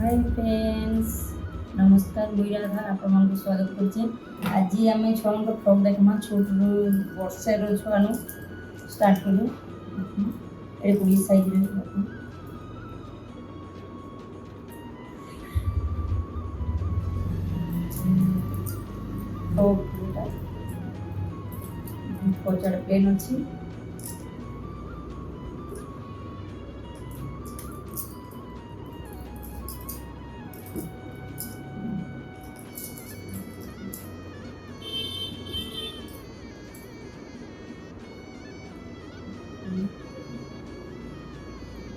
Hi friends, नमस्कार। मुई राधा आपको स्वागत करछे। आज आम छुआ फ्रक देखमा छोट वर्षार छुआ स्टार्ट करूँ ये पूरी साइज पचाड़ प्लेन अच्छी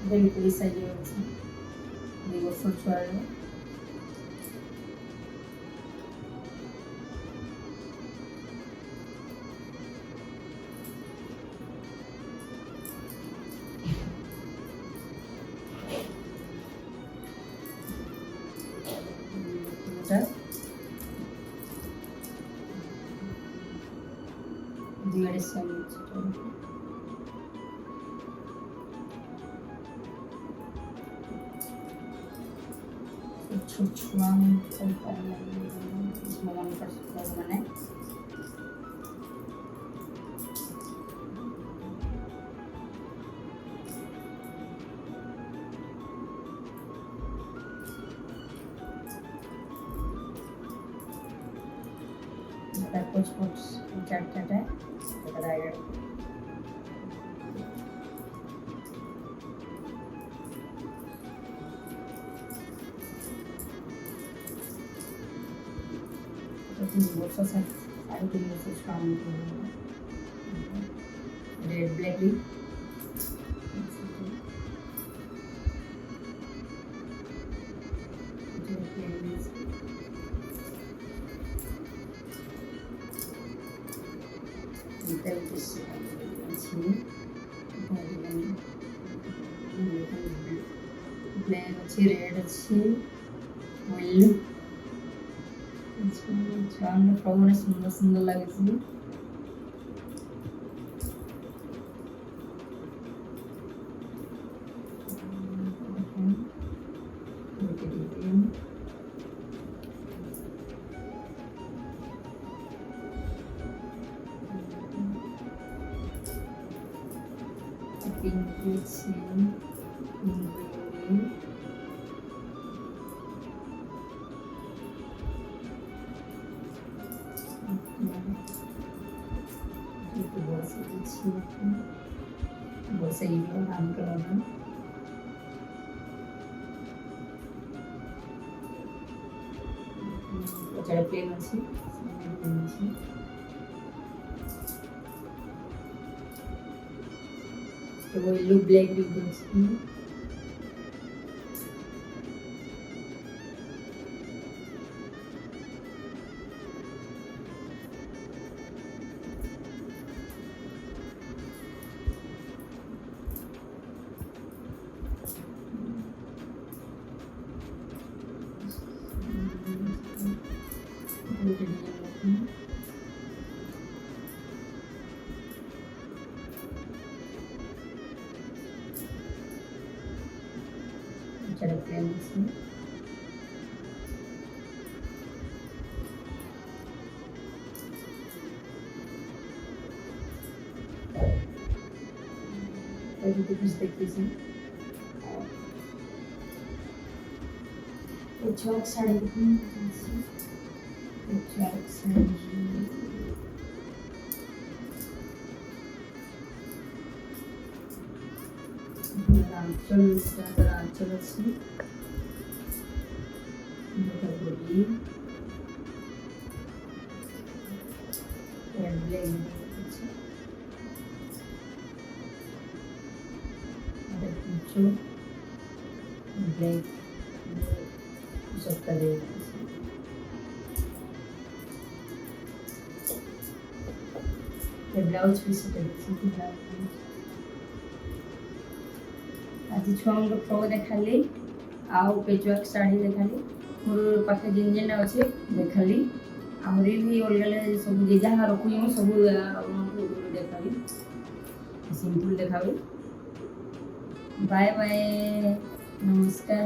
पूरी साइज अच्छी 2 वर्ष छुआ दुआड़े छुआ मैंने कुछ चाट है साढ़े 3 वर्ष रेड ब्लैक ब्लैक अच्छी रेड अच्छी येलो फ्रॉक सुंदर सुंदर लगे bolsa hijau angkringan cara plain ଅଛି तो वो येलो ब्लैक भी ଅଛି cara plain assim pode ter visto aqui assim o chalk sari o chalk sari आंचल अच्छी बॉडी रेड ब्लैक ब्लैक सब ब्लाउज पीस आज छुआ फ्रक देखाली आउ पेचवर्क साड़ी देखाली मोर पाखे जिन जिन अच्छे देखाली आमरी भी अलग सब जहाँ रखुँ सब देखाली सिंपल देखाबी बाय बाय नमस्कार।